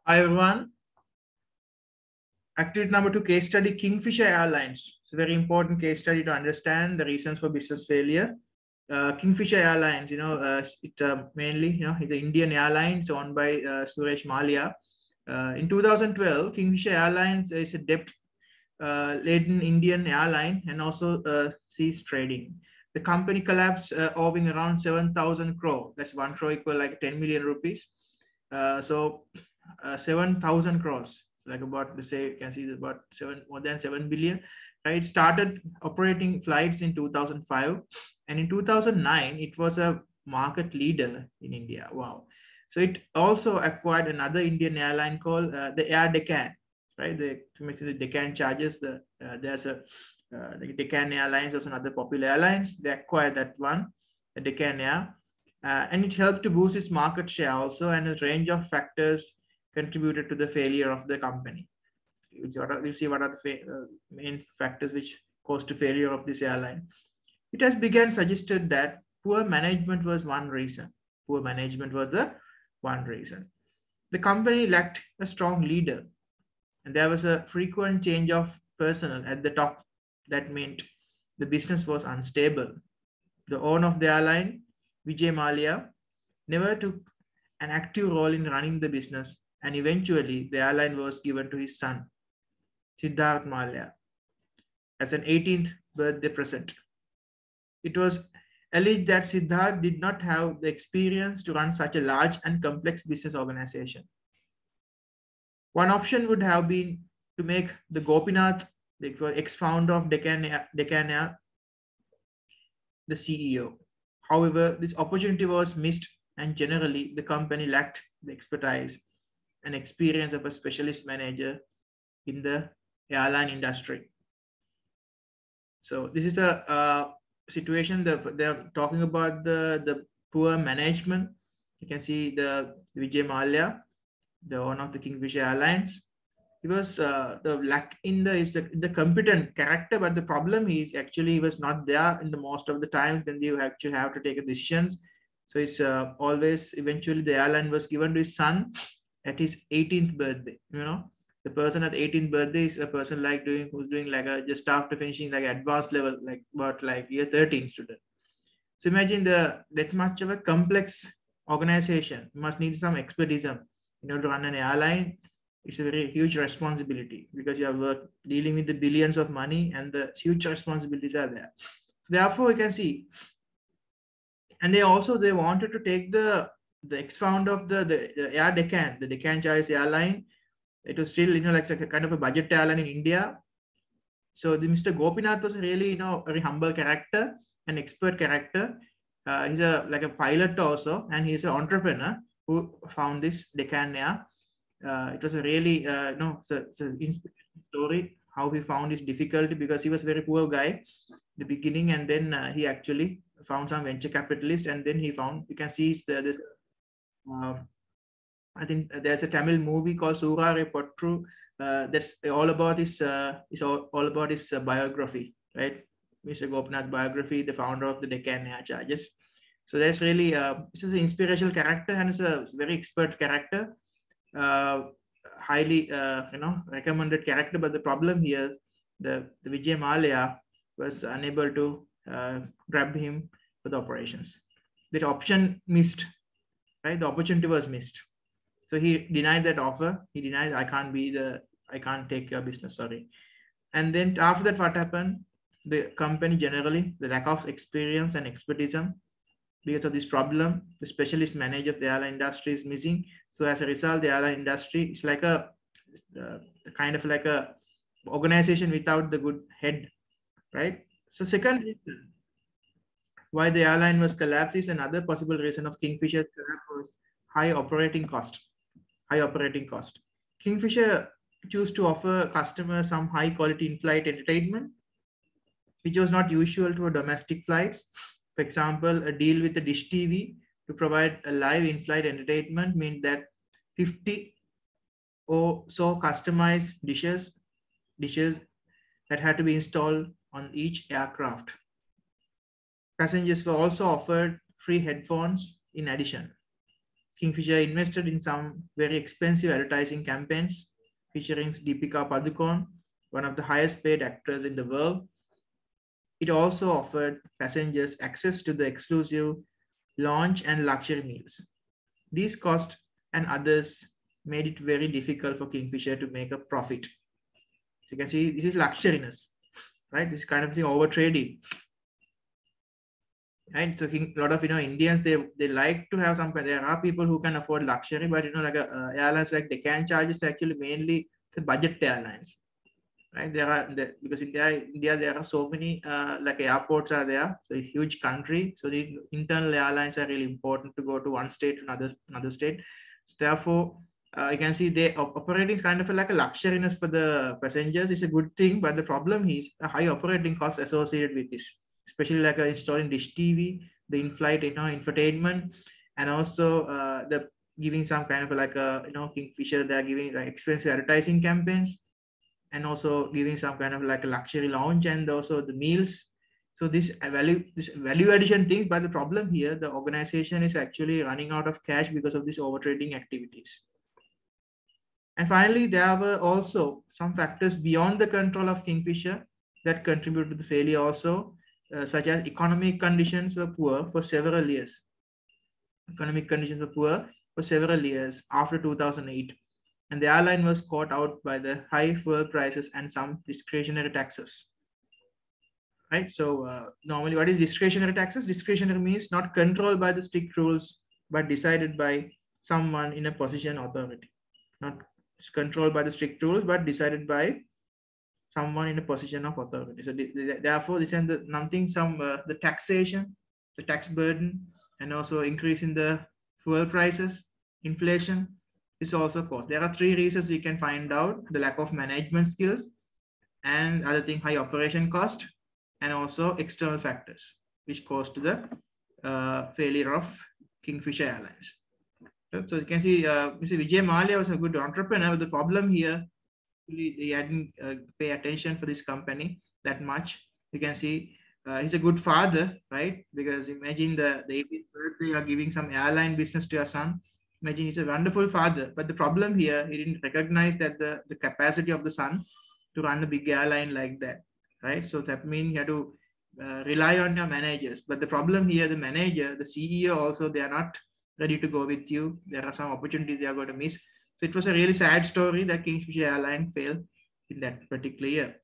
Hi everyone. Activity number 2, case study Kingfisher Airlines. It's a very important case study to understand the reasons for business failure. Kingfisher Airlines, it mainly, it's an Indian airline. It's owned by Suresh Malia. In 2012, Kingfisher Airlines is a debt-laden Indian airline and also ceased trading. The company collapsed, owing around 7,000 crore. That's 1 crore equal like 10 million rupees. 7,000 crores, like about, let's say, you can see about more than 7 billion. Right, started operating flights in 2005, and in 2009 it was a market leader in India. Wow. So it also acquired another Indian airline called the Air Deccan. Right, the Deccan charges. There's a the Deccan Airlines, also another popular airlines. They acquired that one, the Deccan Air. And it helped to boost its market share also, and a range of factors contributed to the failure of the company. We'll see what are the main factors which caused the failure of this airline. It has begun suggested that poor management was one reason. Poor management was the one reason. The company lacked a strong leader, and there was a frequent change of personnel at the top. That meant the business was unstable. The owner of the airline, Vijay Mallya, never took an active role in running the business, and eventually the airline was given to his son, Siddharth Mallya, as an 18th birthday present. It was alleged that Siddharth did not have the experience to run such a large and complex business organization. One option would have been to make the Gopinath, the ex-founder of Deccan Air, the CEO. However, this opportunity was missed, and generally the company lacked the expertise and experience of a specialist manager in the airline industry. So this is the situation. They're talking about the poor management. You can see the Vijay Mallya, the owner of the Kingfisher Airlines. He was the lack in the competent character, but the problem is actually he was not there in the most of the times when you actually have to take decisions. So it's always eventually the airline was given to his son at his 18th birthday. The person at 18th birthday is a person who's doing like just after finishing like advanced level, like about like year 13 student. So imagine that much of a complex organization. You must need some expertise to run an airline. It's a very huge responsibility because you are dealing with the billions of money, and the huge responsibilities are there. So therefore, you can see, and they wanted to take the ex-founder of the Air Deccan, the Deccan Choice Airline. It was still like a kind of a budget airline in India. So the Mr. Gopinath was really very humble character, an expert character. He's like a pilot also, and he's an entrepreneur who found this Deccan Air. It was a really it's an inspirational story how he found his difficulty, because he was a very poor guy the beginning, and then he actually found some venture capitalist, and then he found, you can see this I think there's a Tamil movie called Surare Potru. That's all about his biography, right? Mr. Gopinath biography, the founder of the Deccan Air Charges. So there's really this is an inspirational character, and it's a very expert character. Highly recommended character, but the problem here, the Vijay Mallya was unable to grab him for the operations. That option missed, right? The opportunity was missed, so he denied that offer. He denied, I can't take your business, sorry. And then after that, what happened? The company generally, the lack of experience and expertise. Because of this problem, the specialist manager of the airline industry is missing. So as a result, the airline industry is like a kind of like a organization without the good head, right? So second reason why the airline was collapsed is another possible reason of Kingfisher's collapse was high operating cost. Kingfisher chose to offer customers some high quality in-flight entertainment, which was not usual to domestic flights. For example, a deal with the Dish TV to provide a live in-flight entertainment meant that 50 or so customized dishes that had to be installed on each aircraft. Passengers were also offered free headphones in addition. Kingfisher invested in some very expensive advertising campaigns featuring Deepika Padukone, one of the highest paid actors in the world. It also offered passengers access to the exclusive lounge and luxury meals. These costs and others made it very difficult for Kingfisher to make a profit. So you can see this is luxuriness, right? This kind of thing, over trading. Right, so a lot of Indians, they like to have some. There are people who can afford luxury, but like airlines like Deccan charges actually mainly the budget airlines, right? Because in India there are so many like airports are there, so a huge country. So the internal airlines are really important to go to one state to another state. So therefore, you can see they operating is kind of like a luxuriness for the passengers. It's a good thing, but the problem is a high operating cost associated with this, especially like installing dish TV, the in-flight infotainment, and also the giving some kind of like Kingfisher, they're giving like expensive advertising campaigns, and also giving some kind of like a luxury lounge and also the meals. So this value addition things, but the problem here, the organization is actually running out of cash because of these overtrading activities. And finally, there were also some factors beyond the control of Kingfisher that contribute to the failure also, such as economic conditions were poor for several years. Economic conditions were poor for several years after 2008. And the airline was caught out by the high fuel prices and some discretionary taxes. Right. So normally, what is discretionary taxes? Discretionary means not controlled by the strict rules, but decided by someone in a position authority. Not controlled by the strict rules, but decided by someone in a position of authority. So therefore, this and the taxation, the tax burden, and also increase in the fuel prices, inflation is also caused. There are three reasons we can find out: the lack of management skills, and other thing, high operation cost, and also external factors which caused to the failure of Kingfisher Airlines. So you can see Mr. Vijay Mallya was a good entrepreneur. The problem here, they didn't pay attention for this company that much. You can see he's a good father, right? Because imagine the 18th birthday, you are giving some airline business to your son. Imagine he's a wonderful father. But the problem here, he didn't recognize that the capacity of the son to run a big airline like that, right? So that means you have to rely on your managers. But the problem here, the manager, the CEO also, they are not ready to go with you. There are some opportunities they are going to miss. So it was a really sad story that Kingfisher Airline failed in that particular year.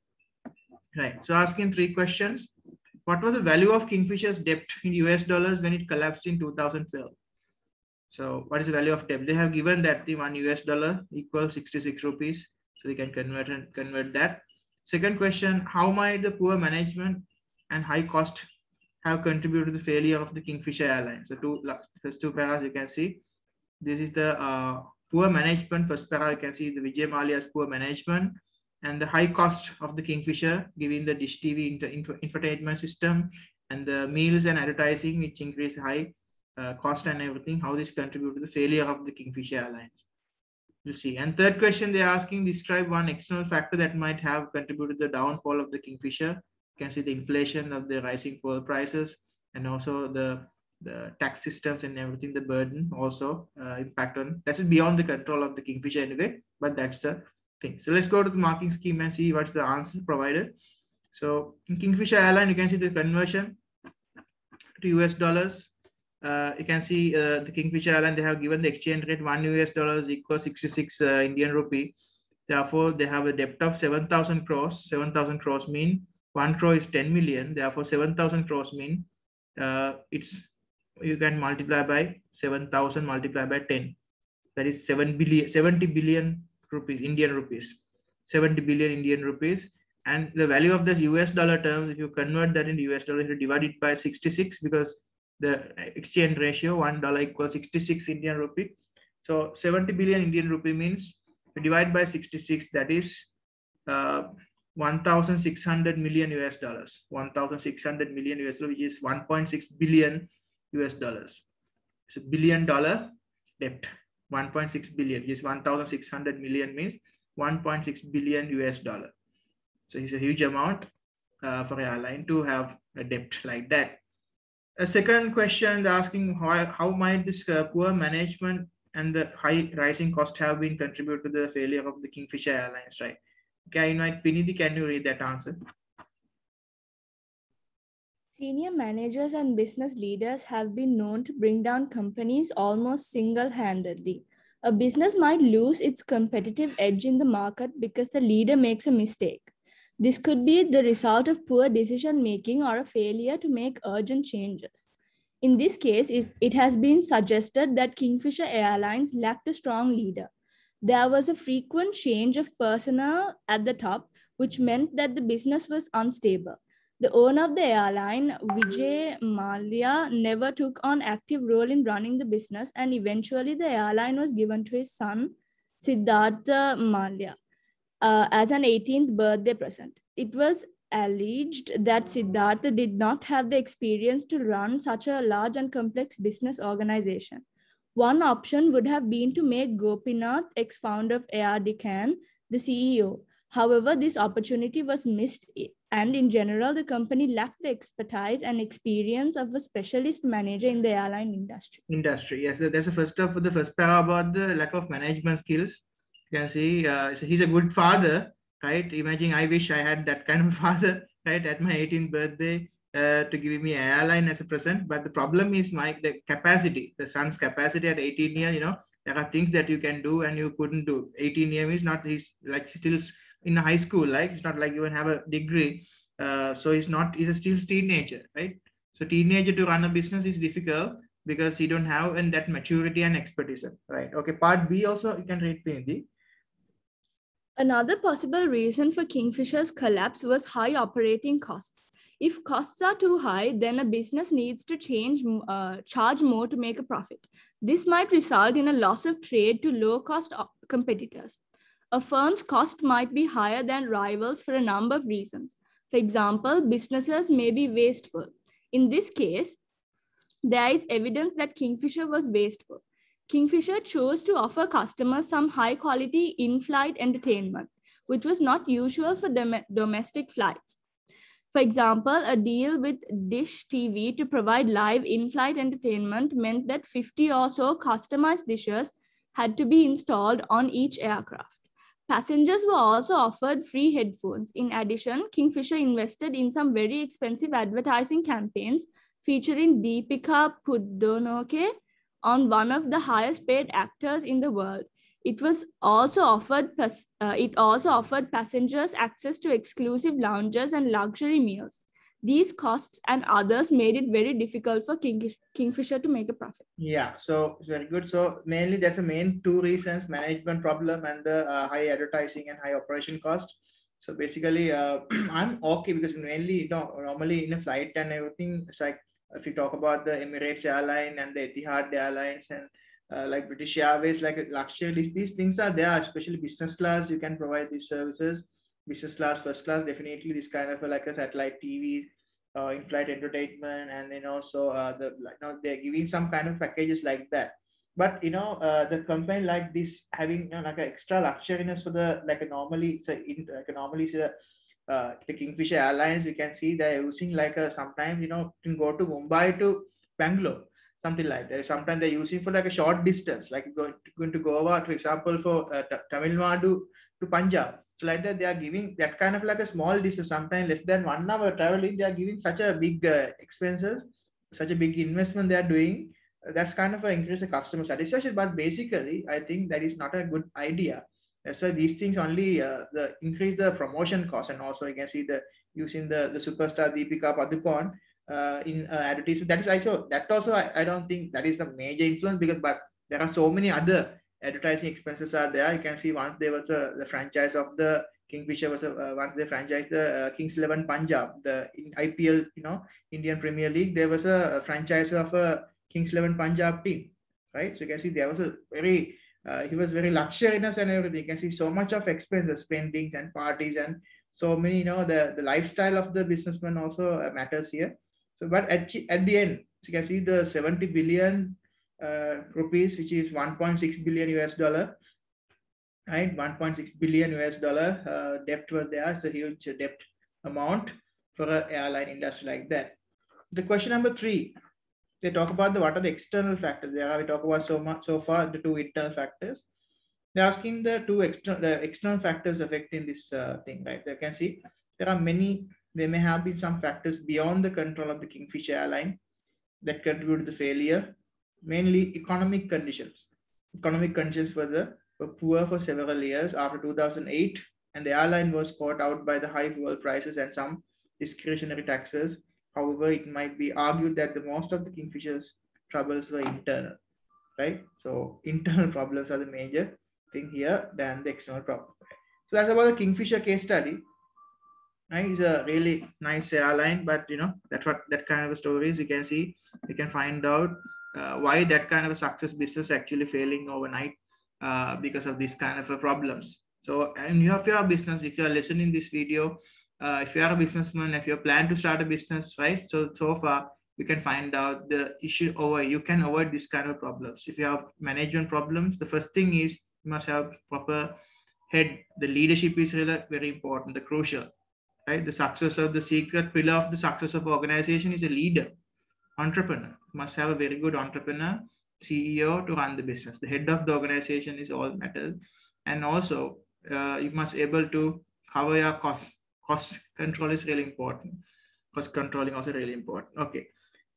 Right. So asking three questions. What was the value of Kingfisher's debt in US dollars when it collapsed in 2012? So what is the value of debt? They have given that the $1 equals 66 rupees. So we can convert that. Second question, how might the poor management and high cost have contributed to the failure of the Kingfisher Airlines? So first two paras you can see. This is the poor management. First para you can see the Vijay Mallya's poor management and the high cost of the Kingfisher, giving the dish TV infotainment system and the meals and advertising, which increase high cost and everything. How this contribute to the failure of the Kingfisher Airlines? We'll see. And third question, they're asking, describe one external factor that might have contributed to the downfall of the Kingfisher. You can see the inflation of the rising fuel prices and also the tax systems and everything, the burden also impact on. That is beyond the control of the Kingfisher anyway, but that's the thing. So let's go to the marking scheme and see what's the answer provided. So in Kingfisher Airline, you can see the conversion to US dollars. You can see the Kingfisher Airline, they have given the exchange rate $1 equals 66 Indian rupee. Therefore, they have a debt of 7,000 crores. 7,000 crores mean 1 crore is 10 million. Therefore, 7,000 crores mean you can multiply by 7,000 multiplied by 10. That is 70 billion rupees, Indian rupees. 70 billion Indian rupees. And the value of the US dollar terms, if you convert that into US dollars, you divide it by 66 because the exchange ratio $1 equals 66 Indian rupee. So 70 billion Indian rupee means divide by 66, that is 1,600 million US dollars. 1,600 million US dollars, which is 1.6 billion US dollars. So $1 billion debt. 1.6 billion is 1,600 million means 1.6 billion US dollar. So it's a huge amount for an airline to have a debt like that. A second question, they're asking how might this poor management and the high rising cost have been contributed to the failure of the Kingfisher Airlines, right? Okay, I invite Pinidhi, can you read that answer? Senior managers and business leaders have been known to bring down companies almost single-handedly. A business might lose its competitive edge in the market because the leader makes a mistake. This could be the result of poor decision-making or a failure to make urgent changes. In this case, it has been suggested that Kingfisher Airlines lacked a strong leader. There was a frequent change of personnel at the top, which meant that the business was unstable. The owner of the airline, Vijay Mallya, never took on active role in running the business, and eventually the airline was given to his son, Siddhartha Mallya, as an 18th birthday present. It was alleged that Siddhartha did not have the experience to run such a large and complex business organization. One option would have been to make Gopinath, ex-founder of Air Deccan, the CEO. However, this opportunity was missed, and in general, the company lacked the expertise and experience of a specialist manager in the airline industry. Yes, there's a first up for the first pair about the lack of management skills. You can see so he's a good father, right? Imagine I wish I had that kind of father, right, at my 18th birthday to give me an airline as a present. But the problem is the capacity, the son's capacity at 18 years, there are things that you can do and you couldn't do. 18 years is not, he's like still in high school, like it's not like you even have a degree. So he's a still teenager, right? So teenager to run a business is difficult because you don't have that maturity and expertise, right? Okay, part B also you can read, Pinidhi. Another possible reason for Kingfisher's collapse was high operating costs. If costs are too high, then a business needs to charge more to make a profit. This might result in a loss of trade to low-cost competitors. A firm's cost might be higher than rivals for a number of reasons. For example, businesses may be wasteful. In this case, there is evidence that Kingfisher was wasteful. Kingfisher chose to offer customers some high-quality in-flight entertainment, which was not usual for domestic flights. For example, a deal with Dish TV to provide live in-flight entertainment meant that 50 or so customized dishes had to be installed on each aircraft. Passengers were also offered free headphones. In addition, Kingfisher invested in some very expensive advertising campaigns featuring Deepika Padukone on one of the highest paid actors in the world. It also offered passengers access to exclusive lounges and luxury meals. These costs and others made it very difficult for Kingfisher to make a profit. Yeah, so very good. So mainly that's the main two reasons: management problem and the high advertising and high operation cost. So basically, I'm okay because mainly, normally in a flight and everything, it's like if you talk about the Emirates airline and the Etihad airlines and like British Airways, like luxury, these things are there, especially business class. You can provide these services. Business class, first class, definitely this kind of like a satellite TV, in-flight entertainment, and also they're giving some kind of packages like that. But the company like this having like an extra luxuriness for the normally the Kingfisher Airlines, we can see they're using like sometimes you can go to Mumbai to Bangalore, something like that. Sometimes they're using for like a short distance, like going to Goa, for example, for Tamil Nadu to Punjab. So like that, they are giving that kind of like a small distance, sometimes less than 1 hour traveling. They are giving such a big expenses, such a big investment they are doing. That's kind of increase the customer satisfaction. But basically, I think that is not a good idea. So these things only increase the promotion cost, and also you can see the using the superstar Deepika Padukone in advertisement. That also I don't think that is the major influence, because but there are so many other advertising expenses are there. You can see once there was the franchise of the Kingfisher was once they franchised the Kings 11 Punjab, the in IPL, Indian Premier League, there was a franchise of a Kings 11 Punjab team, right? So you can see there was a very he was very luxurious and everything. You can see so much of expenses, spendings and parties, and so many, the lifestyle of the businessman also matters here. So, but at the end, you can see the 70 billion rupees, which is 1.6 billion US dollar, right? 1.6 billion US dollar debt was there. It's a huge debt amount for an airline industry like that. The question number 3, they talk about what are the external factors. We talk about so far the two internal factors. They're asking the external factors affecting this thing, right? They can see there are many. There may have been some factors beyond the control of the Kingfisher Airline that contribute to the failure. Mainly economic conditions. Economic conditions were poor for several years after 2008, and the airline was caught out by the high fuel prices and some discretionary taxes. However, it might be argued that the most of the Kingfisher's troubles were internal, right? So internal problems are the major thing here than the external problem. So that's about the Kingfisher case study. Right? It's a really nice airline, but that's what that kind of a story is. You can see, you can find out why that kind of a success business actually failing overnight because of these kind of problems. So, and you have your business, if you are listening this video, if you are a businessman, if you plan to start a business, right? So far, you can find out the issue over. You can avoid this kind of problems. If you have management problems, the first thing is you must have proper head. The leadership is really very important, the crucial. Right? The success of the secret pillar of the success of organization is a leader, entrepreneur. Must have a very good entrepreneur, CEO to run the business. The head of the organization is all matters, and also you must able to cover your cost. Cost control is really important. Cost controlling also really important. Okay,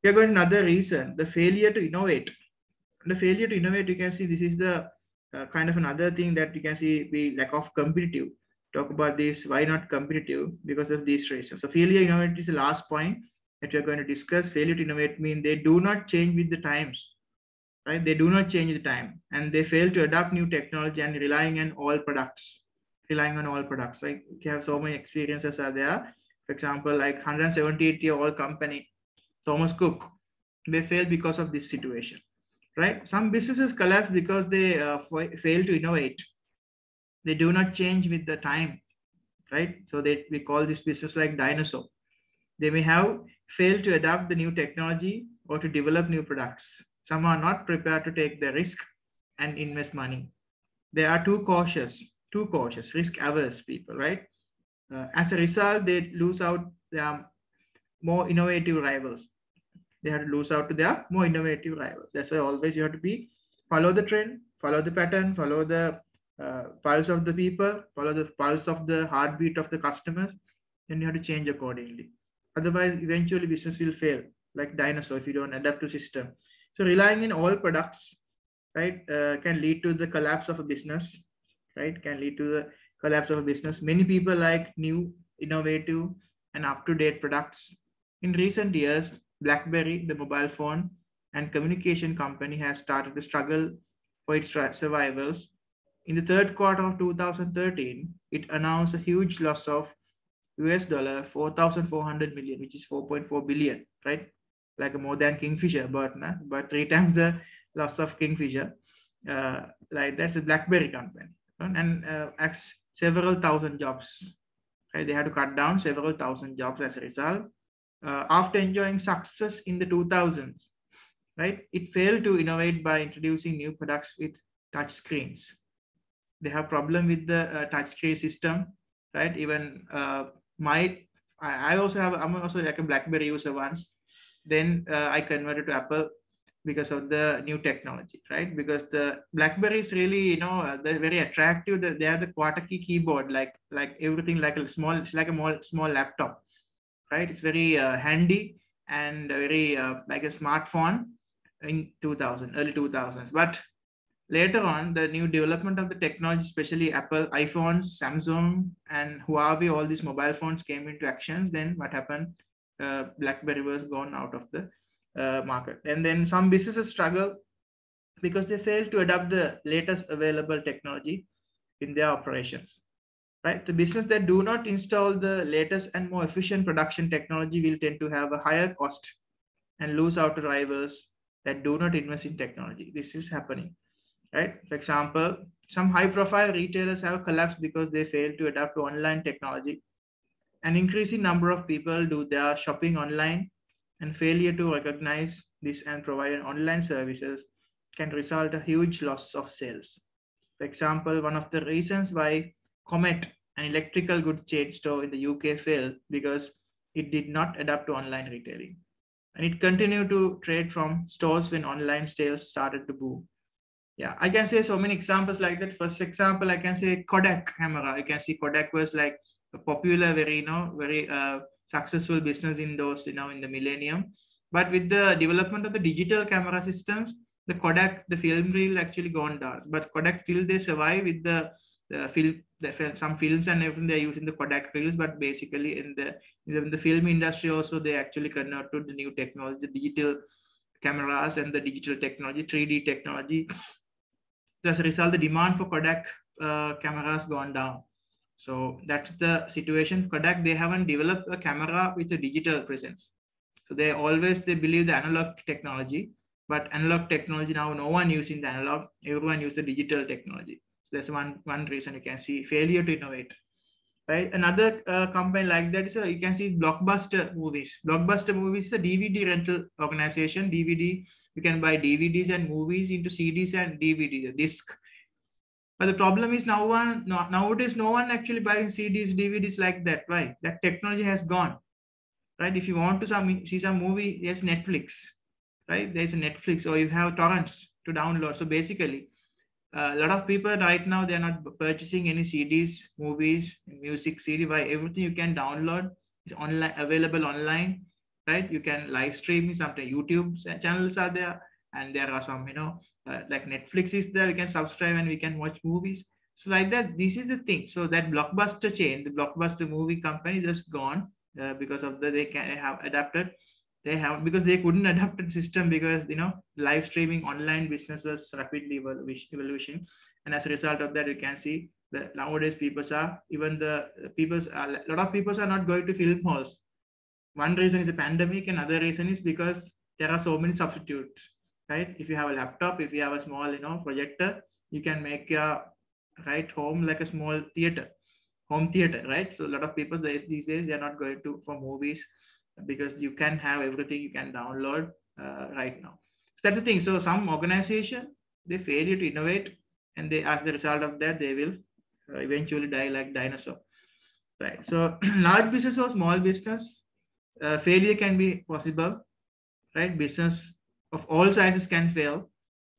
we are going to another reason: the failure to innovate. The failure to innovate, you can see this is the kind of another thing that you can see the lack of competitive. Talk about this, why not competitive? Because of these reasons. So failure to innovate is the last point that we're going to discuss. Failure to innovate means they do not change with the times, right? They do not change the time, and they fail to adopt new technology and relying on all products. Right? You have so many experiences are there. For example, like 178-year-old company, Thomas Cook, they fail because of this situation, right? Some businesses collapse because they fail to innovate. They do not change with the time, right? So we call this business like dinosaur. They may have failed to adapt the new technology or to develop new products. Some are not prepared to take the risk and invest money. They are too cautious, risk averse people, right? As a result, they lose out their more innovative rivals. They have to lose out to their more innovative rivals. That's why always you have to follow the trend, follow the pattern, follow the pulse of the people, follow the pulse of the heartbeat of the customers, then you have to change accordingly. Otherwise, eventually business will fail, like dinosaur, if you don't adapt to system. So relying in all products, right, can lead to the collapse of a business, right? Can lead to the collapse of a business. Many people like new, innovative, and up-to-date products. In recent years, BlackBerry, the mobile phone and communication company, has started to struggle for its survivals. In the third quarter of 2013, it announced a huge loss of US dollar 4,400 million, which is 4.4 billion, right? Like more than Kingfisher, but 3 times the loss of Kingfisher. Like that's a BlackBerry company, and several thousand jobs. Right? They had to cut down several thousand jobs as a result. After enjoying success in the 2000s, right? It failed to innovate by introducing new products with touch screens. They have problem with the touchscreen system, right? Even I'm also like a BlackBerry user once. Then I converted to Apple because of the new technology, right? Because the BlackBerry is really, they're very attractive. They are the quarter key keyboard, like everything like a small, it's like a small laptop, right? It's very handy and very like a smartphone in early 2000s. But later on, the new development of the technology, especially Apple, iPhones, Samsung, and Huawei, all these mobile phones came into actions. Then what happened? BlackBerry was gone out of the market. And then some businesses struggle because they fail to adopt the latest available technology in their operations. Right? The business that do not install the latest and more efficient production technology will tend to have a higher cost and lose out to rivals that do not invest in technology. This is happening. Right? For example, some high-profile retailers have collapsed because they failed to adapt to online technology. An increasing number of people do their shopping online, and failure to recognize this and provide online services can result in a huge loss of sales. For example, one of the reasons why Comet, an electrical goods chain store in the UK, failed because it did not adapt to online retailing. and it continued to trade from stores when online sales started to boom. Yeah, I can say so many examples like that. First example, I can say Kodak camera. You can see Kodak was like a popular, very, very successful business in those, in the millennium. But with the development of the digital camera systems, the Kodak, the film reel actually gone down. But Kodak still they survive with the film, some films and everything they're using the Kodak reels. But basically in the film industry also they actually convert to the new technology, the digital cameras and the digital technology, 3D technology. As a result, the demand for Kodak cameras gone down. So that's the situation. Kodak, they haven't developed a camera with a digital presence. So they believe the analog technology, but analog technology now no one using the analog, everyone use the digital technology. So that's one reason you can see failure to innovate. Right. Another company like that is you can see Blockbuster Movies. Blockbuster Movies is a DVD rental organization. DVD, you can buy DVDs and movies into CDs and DVD disc. But the problem is nowadays no one actually buying CDs, DVDs like that. Why? That technology has gone. Right? If you want to see some movie, there's Netflix. Right? There's a Netflix, or you have torrents to download. So basically, a lot of people right now, they're not purchasing any CDs, movies, music, CD. Why? Everything you can download is online, available online, right? You can live stream something. YouTube channels are there, and there are some, like Netflix is there. We can subscribe and we can watch movies. So like that, this is the thing. So that Blockbuster chain, the Blockbuster movie company, just gone because of they can have adapted. They have, because they couldn't adapt the system, because live streaming online businesses rapidly evolution, and as a result of that, you can see that nowadays a lot of people are not going to film halls. One reason is the pandemic, and other reason is because there are so many substitutes, right? If you have a laptop, if you have a small projector, you can make your home like a small home theater, right? So a lot of people these days, they are not going to for movies, because you can have everything you can download right now. So that's the thing. So some organization, they fail to innovate, and they, as the result of that, they will eventually die like dinosaur, right? So large business or small business, failure can be possible, right? Business of all sizes can fail,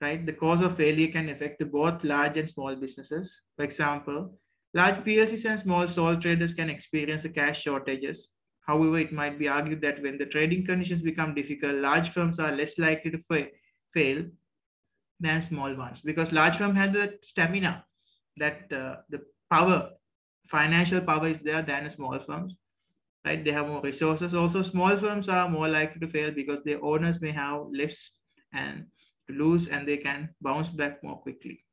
right? The cause of failure can affect both large and small businesses. For example, large PLCs and small sole traders can experience cash shortages. However, it might be argued that when the trading conditions become difficult, large firms are less likely to fail than small ones, because large firms have the stamina, that the power, financial power is there than small firms, right? They have more resources. Also, small firms are more likely to fail because their owners may have less and to lose, and they can bounce back more quickly,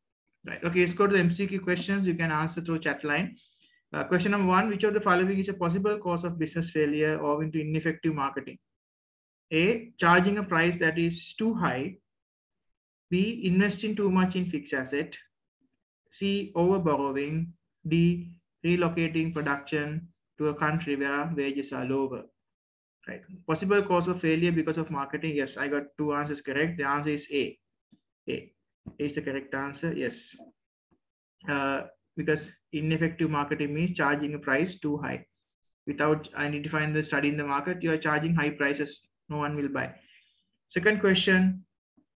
right? Okay, let's go to the MCQ questions. You can answer through chat line. Question number 1, which of the following is a possible cause of business failure owing to ineffective marketing? A, charging a price that is too high. B, investing too much in fixed asset. C, over borrowing. D, relocating production to a country where wages are lower. Right. Possible cause of failure because of marketing. Yes, I got 2 answers correct. The answer is A. A is the correct answer. Yes. Because ineffective marketing means charging a price too high. Without identifying the study in the market, you are charging high prices. No one will buy. Second question,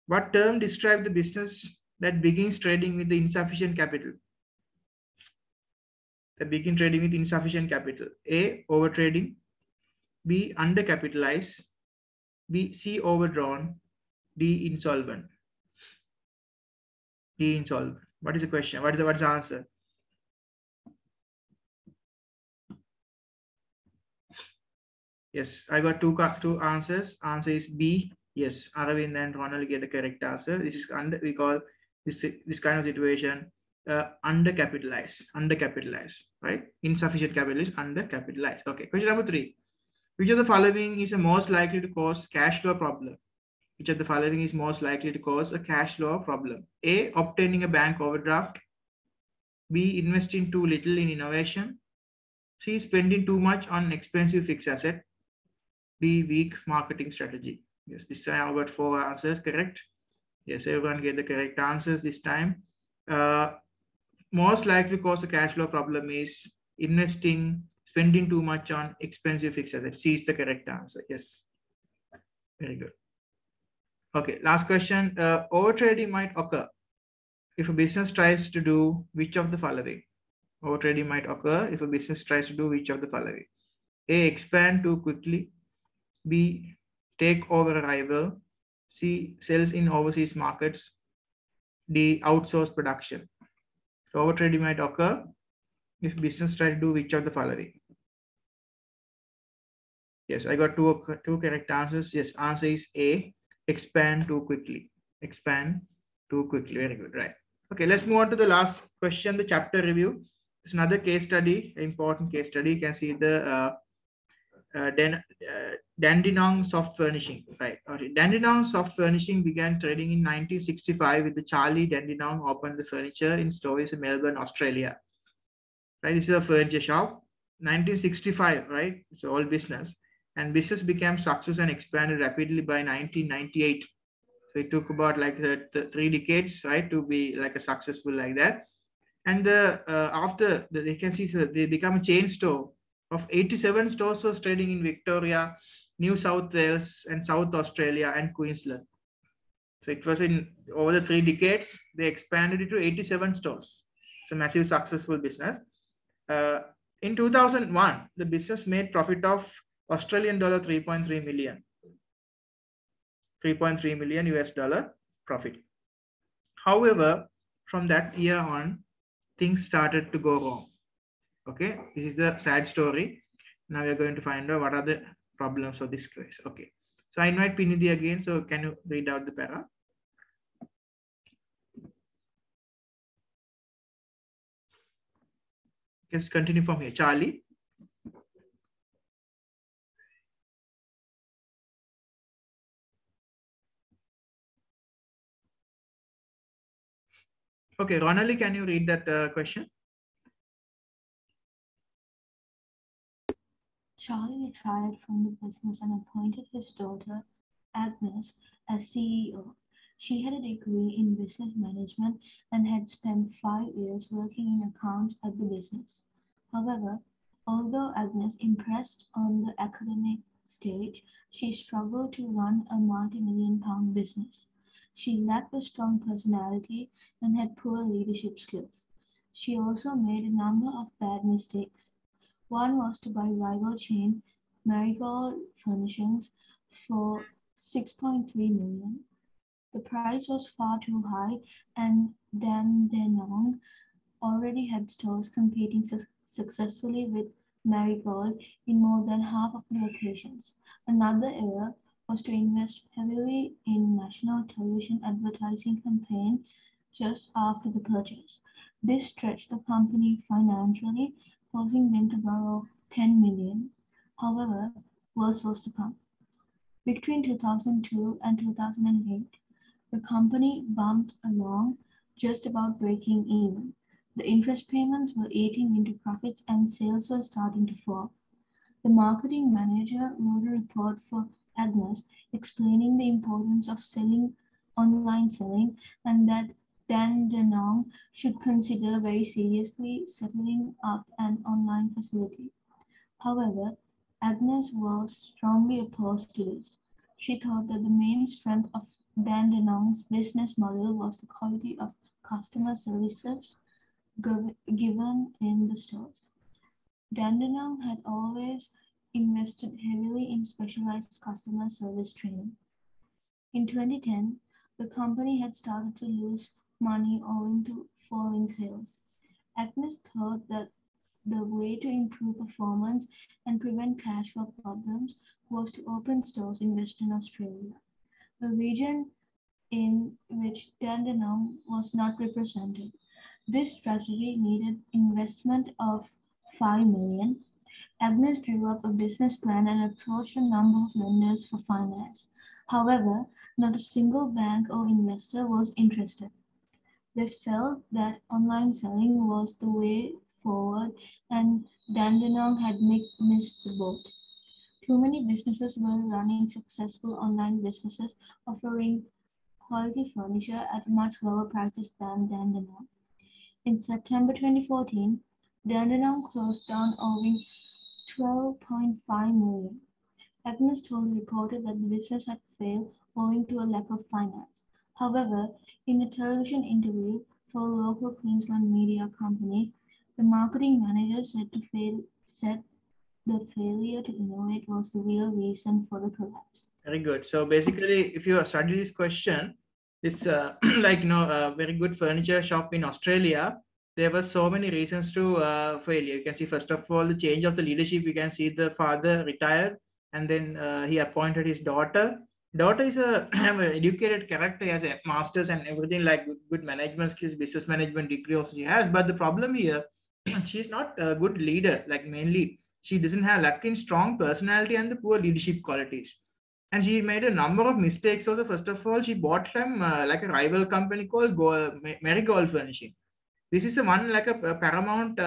what term describes the business that begins trading with the insufficient capital? That begin trading with insufficient capital. A, overtrading. B, undercapitalized. B, C, overdrawn. D, insolvent. D, insolvent. What is the question? What is the answer? Yes, I got two answers. Answer is B. Yes, Aravind and Ronald get the correct answer. This is we call this kind of situation undercapitalized, right? Insufficient capital is undercapitalized. Okay, question number 3. Which of the following is most likely to cause cash flow problem? Which of the following is most likely to cause a cash flow problem? A, obtaining a bank overdraft. B, investing too little in innovation. C, spending too much on expensive fixed asset. D, weak marketing strategy. Yes, this time I got 4 answers correct. Yes, everyone get the correct answers this time. Most likely to cause a cash flow problem is spending too much on expensive fixed assets. C is the correct answer. Yes. Very good. Okay, last question. Overtrading might occur if a business tries to do which of the following? Overtrading might occur if a business tries to do which of the following? A, expand too quickly. B, take over a rival. C, sells in overseas markets. D, outsource production. So overtrading might occur if business try to do which of the following? Yes, I got two correct answers. Yes, answer is A, expand too quickly. Expand too quickly. Very good, right? Okay, let's move on to the last question, the chapter review. It's another case study, important case study. You can see the Dandenong Soft Furnishing, right? Dandenong Soft Furnishing began trading in 1965 with the Charlie Dandenong opened the furniture in stores in Melbourne, Australia. Right, this is a furniture shop. 1965, right? It's all business, and business became success and expanded rapidly by 1998. So it took about like the 3 decades, right, to be like a successful like that. And after they can see, so they become a chain store of 87 stores was trading in Victoria, New South Wales, and South Australia and Queensland. So it was in over the 3 decades, they expanded it to 87 stores. It's a massive successful business. In 2001, the business made profit of Australian dollar 3.3 million. 3.3 million US dollar profit. However, from that year on, things started to go wrong. Okay, this is the sad story. Now we're going to find out what are the problems of this case. Okay, so I invite Pinidhi again. So can you read out the para? Just continue from here. Charlie. Okay, Ronali, can you read that question? Charlie retired from the business and appointed his daughter, Agnes, as CEO. She had a degree in business management and had spent 5 years working in accounts at the business. However, although Agnes impressed on the academic stage, she struggled to run a multi-million-pound business. She lacked a strong personality and had poor leadership skills. She also made a number of bad mistakes. One was to buy rival chain Marigold Furnishings for $6.3 million. The price was far too high, and Dandenong already had stores competing successfully with Marigold in more than half of the locations. Another error was to invest heavily in national television advertising campaign just after the purchase. This stretched the company financially, causing them to borrow $10 million. However, worse was to come. Between 2002 and 2008, the company bumped along, just about breaking even. The interest payments were eating into profits and sales were starting to fall. The marketing manager wrote a report for Agnes explaining the importance of online selling, and that Dandenong should consider very seriously setting up an online facility. However, Agnes was strongly opposed to this. She thought that the main strength of Dandenong's business model was the quality of customer services given in the stores. Dandenong had always invested heavily in specialized customer service training. In 2010, the company had started to lose money owing to falling sales. Agnes thought that the way to improve performance and prevent cash flow problems was to open stores in Western Australia, a region in which Dandenong was not represented. This strategy needed investment of $5 million. Agnes drew up a business plan and approached a number of lenders for finance. However, not a single bank or investor was interested. They felt that online selling was the way forward, and Dandenong had missed the boat. Too many businesses were running successful online businesses offering quality furniture at much lower prices than Dandenong. In September 2014, Dandenong closed down owing $12.5 million. Agnes told the reporter that the business had failed owing to a lack of finance. However, in a television interview for a local Queensland media company, the marketing manager said the failure to innovate was the real reason for the collapse. Very good. So basically, if you study this question, this like a very good furniture shop in Australia, there were so many reasons to failure. You can see first of all the change of the leadership. You can see the father retired, and then he appointed his daughter. Daughter is a educated character, has a master's and everything, like good management skills, business management degree also she has. But the problem here, she's not a good leader. Like mainly, she doesn't have luck in strong personality and the poor leadership qualities. And she made a number of mistakes also. First of all, she bought them like a rival company called Marigold Furnishing. This is the one like a paramount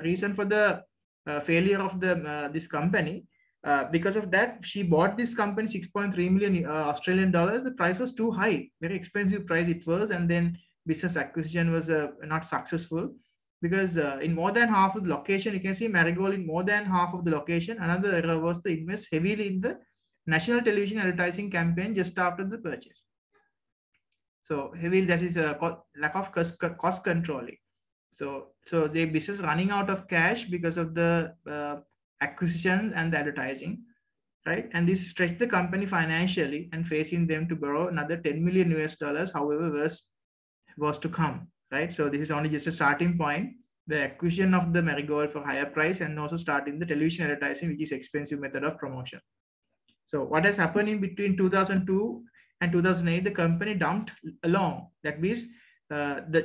reason for the failure of the this company. Because of that, she bought this company 6.3 million Australian dollars. The price was too high, very expensive price it was, and then business acquisition was not successful because in more than half of the location, you can see Marigold in more than half of the location. Another error was to invest heavily in the national television advertising campaign just after the purchase. So heavy, that is a lack of cost controlling. So the business running out of cash because of the acquisition and the advertising, right? And this stretched the company financially and facing them to borrow another 10 million US dollars. However, worse was to come, right? So this is only just a starting point. The acquisition of the Marigold for higher price and also starting the television advertising, which is expensive method of promotion. So what has happened in between 2002 and 2008, the company dumped along. That means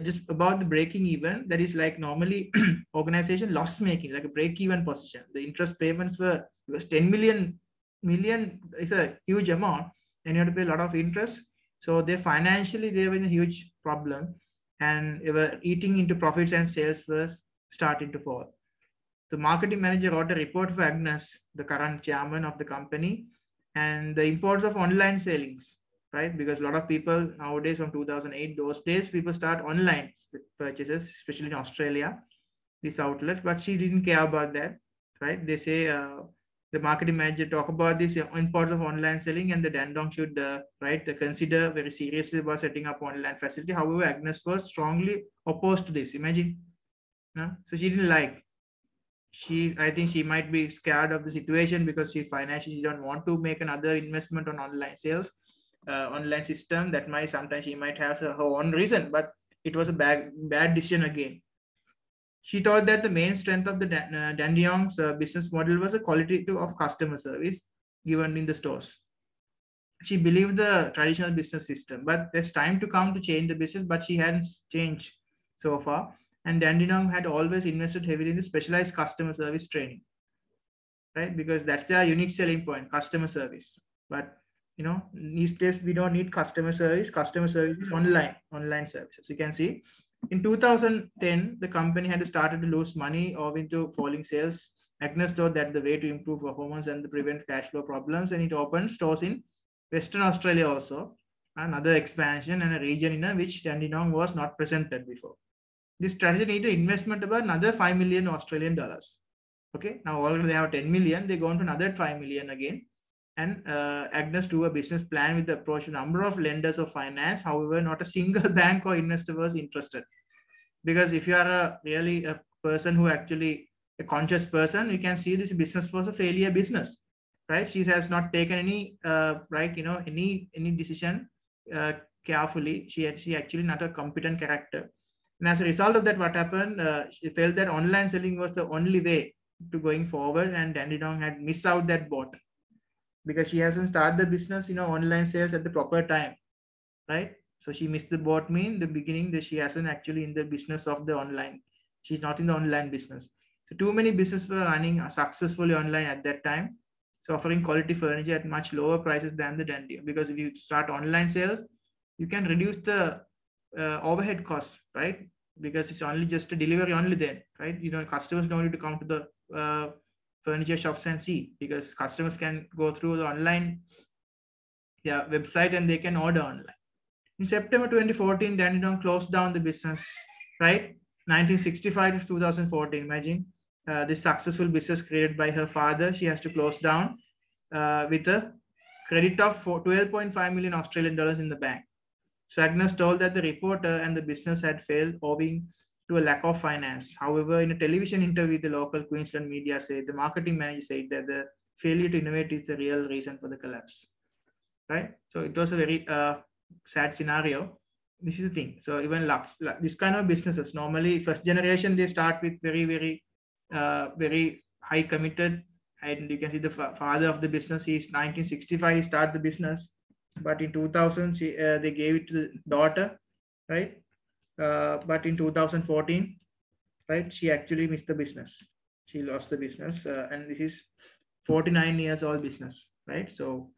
just about the breaking even. That is like normally organization loss making, like a break even position. The interest payments were, because 10 million is a huge amount, and you have to pay a lot of interest. So they financially they were in a huge problem, and they were eating into profits and sales was starting to fall. The marketing manager wrote a report for Agnes, the current chairman of the company, and the importance of online sellings, right? Because a lot of people nowadays from 2008, those days, people start online purchases, especially in Australia, this outlet, but she didn't care about that, right? They say the marketing manager talk about this importance of online selling, and the Dandenong should, consider very seriously about setting up online facility. However, Agnes was strongly opposed to this. Imagine, so she didn't like. I think she might be scared of the situation because she financially don't want to make another investment on online sales, online system. That might sometimes she might have her own reason, but it was a bad decision again. She thought that the main strength of the Dandenong's business model was the quality of customer service given in the stores. She believed the traditional business system, but there's time to come to change the business, but she hadn't changed so far. And Dandenong had always invested heavily in the specialized customer service training, right? Because that's their unique selling point, customer service. But these days we don't need customer service. Customer service is online services. You can see in 2010, the company had started to lose money owing to falling sales. Agnes thought that the way to improve performance and to prevent cash flow problems, and it opened stores in Western Australia also, another expansion and a region in which Dandenong was not presented before. This strategy needed investment about another 5 million Australian dollars. Okay, now already they have 10 million, they go on to another 5 million again. And Agnes do a business plan with the approach a number of lenders of finance. However, not a single bank or investor was interested. Because if you are really a person who actually a conscious person, you can see this business was a failure business, right? She has not taken any any decision carefully. She actually not a competent character. And as a result of that, what happened, she felt that online selling was the only way to going forward, and Dandenong had missed out that boat because she hasn't started the business, online sales at the proper time, right? So she missed the boat mean the beginning that she hasn't actually in the business of the online. She's not in the online business. So too many businesses were running successfully online at that time. So offering quality furniture at much lower prices than the Dandenong, because if you start online sales, you can reduce the overhead costs, right? Because it's only just a delivery only then, right? Customers don't need to come to the furniture shops and see, because customers can go through the online website and they can order online. In September 2014, Dandenong closed down the business, right? 1965 to 2014, imagine this successful business created by her father, she has to close down. with a credit of 12.5 million Australian dollars in the bank. So Agnes told that the reporter and the business had failed owing to a lack of finance. However, in a television interview, the local Queensland media said the marketing manager said that the failure to innovate is the real reason for the collapse. Right? So it was a very sad scenario. This is the thing. So even this kind of businesses, normally first generation, they start with very high committed. And you can see the father of the business is 1965, he started the business. But in 2000, they gave it to the daughter, right? But in 2014, right, she actually missed the business. She lost the business. And this is 49 years old business, right? So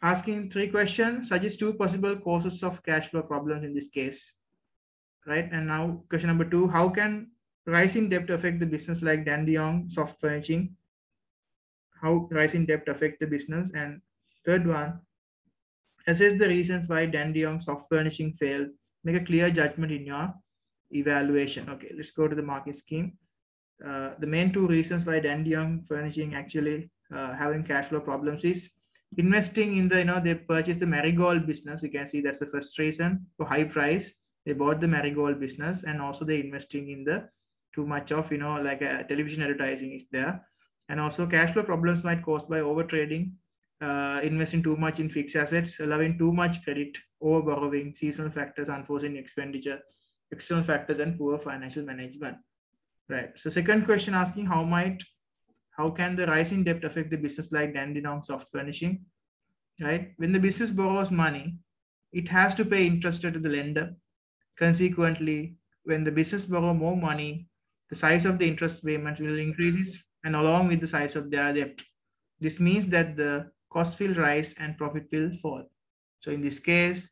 asking 3 questions, suggest 2 possible causes of cash flow problems in this case, right? And now question number 2, how can rising debt affect the business like Dandenong Soft Furnishing? How rising debt affect the business? And third one, assess the reasons why Dandenong Soft Furnishing failed. Make a clear judgment in your evaluation. Okay, let's go to the market scheme. The main 2 reasons why Dandenong Furnishing actually having cash flow problems is investing in the, they purchased the Marigold business. You can see that's the first reason for high price. They bought the Marigold business, and also they're investing in the too much of, like a television advertising is there. And also cash flow problems might caused by over trading, investing too much in fixed assets, allowing too much credit, over borrowing, seasonal factors, unforeseen expenditure, external factors, and poor financial management. Right. So second question asking how can the rising debt affect the business like Dandenong Soft Furnishing? Right. When the business borrows money, it has to pay interest to the lender. Consequently, when the business borrow more money, the size of the interest payment will increase, and along with the size of their debt. This means that the cost will rise and profit will fall. So in this case,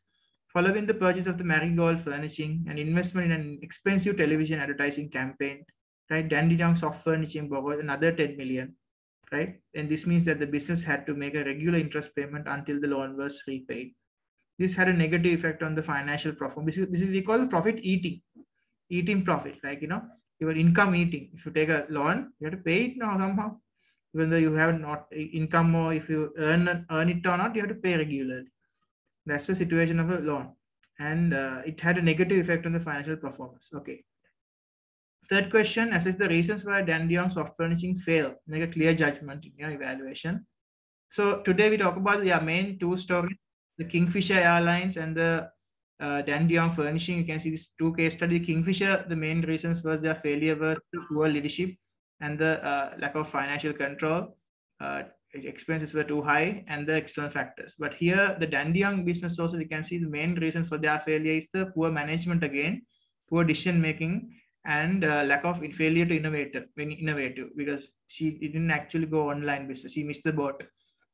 following the purchase of the Marigold Furnishing and investment in an expensive television advertising campaign, right, Dandenong Soft Furnishing borrowed another 10 million, right? And this means that the business had to make a regular interest payment until the loan was repaid. This had a negative effect on the financial performance. This is we call profit eating profit, like, your income eating. If you take a loan, you have to pay it now somehow. Even though you have not income, or if you earn it or not, you have to pay regularly. That's the situation of a loan. And it had a negative effect on the financial performance. Okay. Third question, assess the reasons why Dandenong Soft Furnishing failed. Make a clear judgment in your evaluation. So today we talk about the main 2 stories, the Kingfisher Airlines and the Dandenong Furnishing. You can see these 2 case studies. Kingfisher, the main reasons was their failure was poor leadership and the lack of financial control. Expenses were too high and the external factors. But here, the Dandenong business also, you can see the main reasons for their failure is the poor management again, poor decision making, and lack of failure to innovative, because she didn't actually go online business. She missed the boat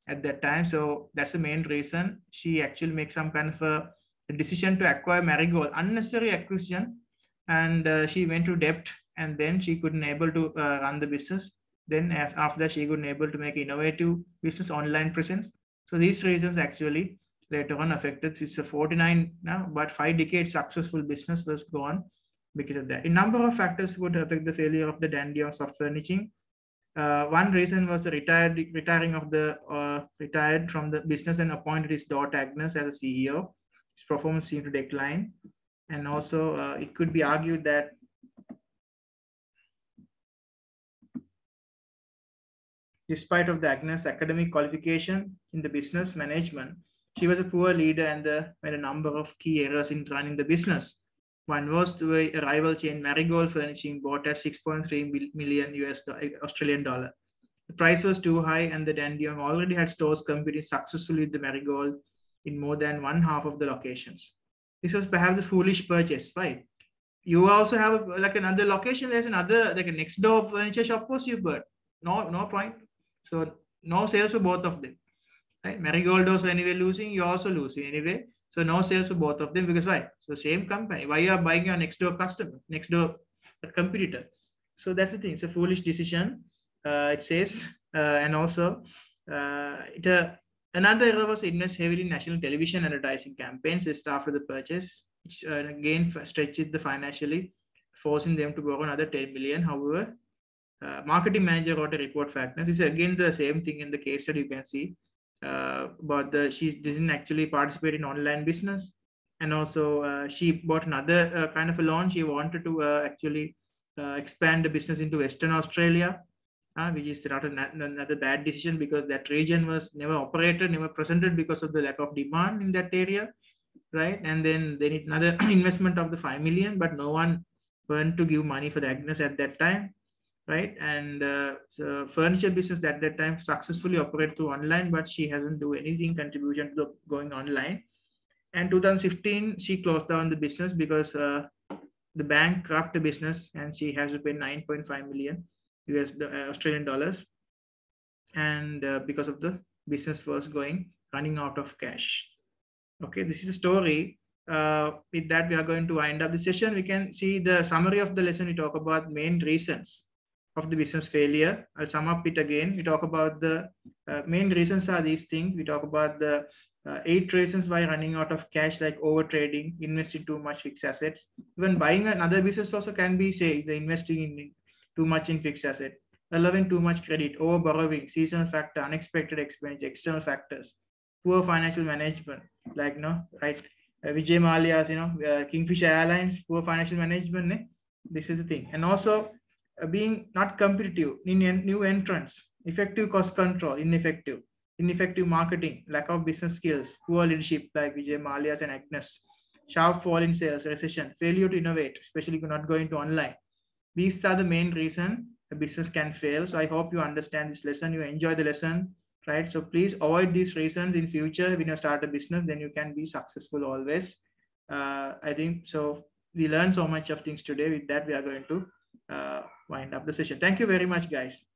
at that time. So that's the main reason. She actually makes some kind of a decision to acquire Marigold, unnecessary acquisition, and she went to debt, and then she couldn't able to run the business. Then after that, she couldn't able to make innovative business online presence. So these reasons actually later on affected. It's a 49 now, but 5 decades successful business was gone because of that. A number of factors would affect the failure of the Dandenong Soft Furnishing. One reason was the retired from the business and appointed his daughter Agnes as a CEO. His performance seemed to decline. And also it could be argued that despite of the Agnes' academic qualification in the business management, she was a poor leader and made a number of key errors in running the business. One was to a rival chain, Marigold Furnishing, bought at 6.3 million Australian dollar. The price was too high, and the Dandenong already had stores competing successfully with the Marigold in more than 1/2 of the locations. This was perhaps a foolish purchase, right? You also have like another location. There's another, like a next door furniture shop was you, but no point. So no sales for both of them. Right? Marigold also anyway losing, you're also losing anyway. So no sales for both of them, because why? So same company. Why you are buying your next door customer, next door competitor? So that's the thing. It's a foolish decision. It says, and also another error was invest heavily in national television advertising campaigns just after the purchase, which again stretched the financially, forcing them to borrow another 10 million. However, marketing manager wrote a report fact. Now, this is again the same thing in the case that you can see. about she didn't actually participate in online business. And also she bought another kind of a loan. She wanted to actually expand the business into Western Australia, which is not another bad decision because that region was never operated, never presented because of the lack of demand in that area, right? And then they need another investment of the 5 million, but no one went to give money for the Agnes at that time, right? And so furniture business at that time successfully operated through online, but she hasn't do anything contribution to the going online. And 2015, she closed down the business because the bank cracked the business and she has to pay 9.5 million US Australian dollars. And because of the business was running out of cash. Okay, this is the story. With that, we are going to wind up the session. We can see the summary of the lesson. We talk about main reasons of the business failure. I'll sum up it again. We talk about the main reasons are these things. We talk about the 8 reasons why running out of cash, like over trading, investing too much fixed assets. Even buying another business also can be, say, the investing in too much in fixed asset, allowing too much credit, over borrowing, seasonal factor, unexpected expenditure, external factors, poor financial management, like, right? Vijay Mallya's, Kingfisher Airlines, poor financial management. This is the thing. And also being not competitive, new entrants, effective cost control, ineffective marketing, lack of business skills, poor leadership, like Vijay Mallya's and Agnes, sharp fall in sales, recession, failure to innovate, especially not going to online. These are the main reason a business can fail. So I hope you understand this lesson, you enjoy the lesson, right? So please avoid these reasons in future. When you start a business, then you can be successful always. I think so. We learned so much of things today. With that, we are going to wind up the session. Thank you very much, guys.